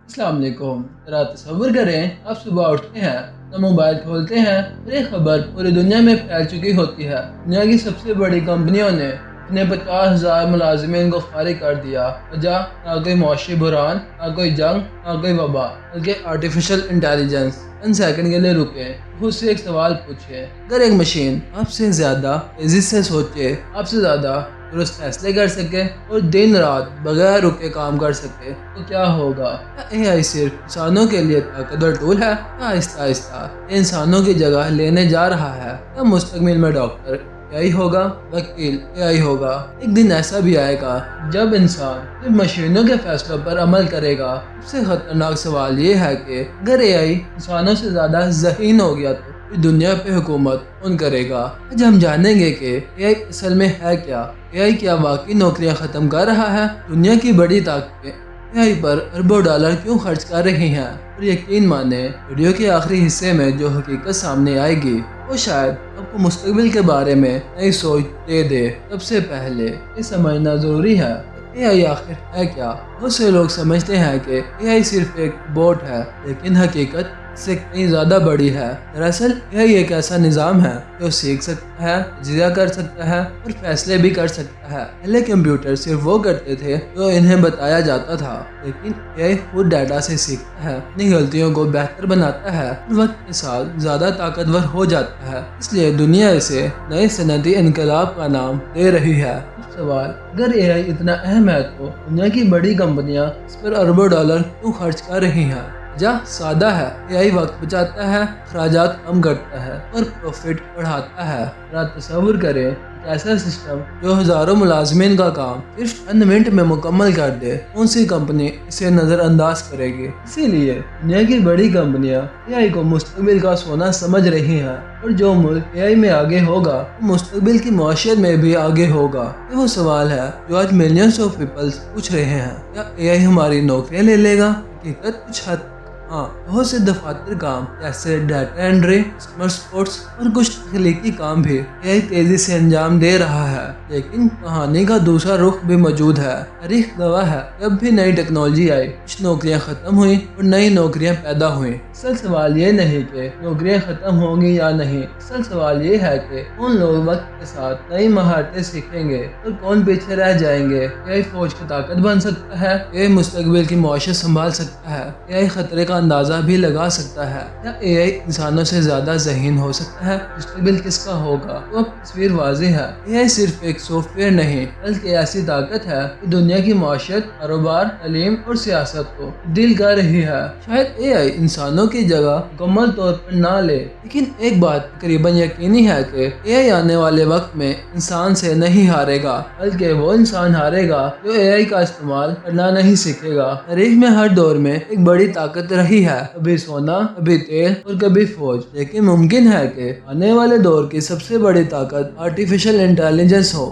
अस्सलाम वालेकुम। जरा तसव्वुर करें, आप सुबह उठते हैं तो मोबाइल खोलते हैं और एक खबर पूरी दुनिया में फैल चुकी होती है। दुनिया की सबसे बड़ी कंपनियों ने अपने 50,000 मुलाजिमीन को फारिग कर दिया। वजह ना कोई मौशी बुरहान, ना कोई जंग, ना कोई वबा, बल्कि आर्टिफिशियल इंटेलिजेंस। चंद सेकंड के लिए रुके, खुद से एक सवाल पूछे, अगर एक मशीन आपसे ज़्यादा तेज़ी से सोचे, आपसे ज़्यादा दुरुस्त फैसले कर सके और दिन रात बगैर रुके काम कर सके तो क्या होगा? क्या एआई सिर्फ इंसानों के लिए ताकतवर टूल है या आहिस्ता आहिस्ता ये इंसानों की जगह लेने जा रहा है? या मुस्तकबिल में डॉक्टर एआई होगा, वकील एआई होगा? एक दिन ऐसा भी आएगा जब इंसान सिर्फ मशीनों के फैसलों पर अमल करेगा। सबसे खतरनाक सवाल ये है कि अगर एआई इंसानों से ज़्यादा ज़हीन हो गया तो दुनिया पे हुकूमत कौन करेगा? आज हम जानेंगे कि एआई असल में है क्या, एआई क्या वाकई नौकरियां ख़त्म कर रहा है, दुनिया की बड़ी ताकतें एआई पर अरबों डॉलर क्यों खर्च कर रही हैं, और यकीन माने वीडियो के आखिरी हिस्से में जो हकीकत सामने आएगी वो शायद आपको मुस्तकबिल के बारे में नई सोच दे दे। सबसे पहले ये समझना ज़रूरी है एआई आखिर है क्या। बहुत से लोग समझते हैं कि एआई सिर्फ एक बोट है, लेकिन हकीकत से कहीं ज़्यादा बड़ी है। दरअसल एआई एक ऐसा निज़ाम है जो सीख सकता है, तजिया कर सकता है और फैसले भी कर सकता है। पहले कंप्यूटर सिर्फ वो करते थे जो इन्हें बताया जाता था, लेकिन एआई खुद डाटा से सीखता है, अपनी गलतियों को बेहतर बनाता है और वक्त के साथ ज़्यादा ताकतवर हो जाता है। इसलिए दुनिया इसे नए सनती इनकलाब का नाम दे रही है। सवाल, अगर एआई इतना अहम है तो दुनिया की बड़ी कंपनियां इस पर अरबों डॉलर क्यों खर्च कर रही हैं? वजह सादा है, एआई वक्त बचाता है, अखराजात कम करता है और प्रॉफिट बढ़ाता है। जरा तसव्वुर करें एक ऐसा सिस्टम जो हज़ारों मुलाजमीन का काम सिर्फ चंद मिनट में मुकम्मल कर दे, कौन सी कंपनी इसे नज़रअंदाज करेगी? इसीलिए दुनिया की बड़ी कंपनियां एआई को मुस्तकबिल का सोना समझ रही हैं, और जो मुल्क एआई में आगे होगा वो मुस्तकबिल की मौशियत में भी आगे होगा। ये वो सवाल है जो आज मिलियंस ऑफ पीपल्स पूछ रहे हैं, क्या एआई हमारी नौकरियां ले लेगा? हकीकत कुछ हद हाँ, बहुत से दफातर काम जैसे डाटा एंट्री, कस्टमर सपोर्ट्स और कुछ तकनीकी काम भी एआई तेजी से अंजाम दे रहा है। लेकिन कहानी का दूसरा रुख भी मौजूद है। तारीख गवाह है, जब भी नई टेक्नोलॉजी आई कुछ नौकरियां खत्म हुई और नई नौकरियां पैदा हुई। असल सवाल ये नहीं कि नौकरियां खत्म होंगी या नहीं, असल सवाल ये है कि कौन लोग वक्त के साथ नई महारतें सीखेंगे और कौन पीछे रह जाएंगे। एआई फौज की ताकत बन सकता है, एआई मुस्तकबिल की मौशियत संभाल सकता है, एआई खतरे का अंदाजा भी लगा सकता है, या एआई इंसानों से ज्यादा ज़हीन हो सकता है। मुस्तकबिल किसका होगा? तो अब तस्वीर वाज़ेह है, एआई सिर्फ एक सॉफ्टवेयर नहीं बल्कि ऐसी ताकत है कि दुनिया की माशियत, कारोबार, तालीम और सियासत को तब्दील कर रही है। शायद एआई इंसानों की जगह मुकम्मल तौर पर ना ले, लेकिन एक बात तकरीबन यकीनी है कि एआई आने वाले वक्त में इंसान से नहीं हारेगा, बल्कि वो इंसान हारेगा जो एआई का इस्तेमाल करना नहीं सीखेगा। तारीख में हर दौर में एक बड़ी ताकत रही है, कभी सोना, कभी तेल और कभी फौज, लेकिन मुमकिन है कि आने वाले दौर की सबसे बड़ी ताकत आर्टिफिशियल इंटेलिजेंस हो।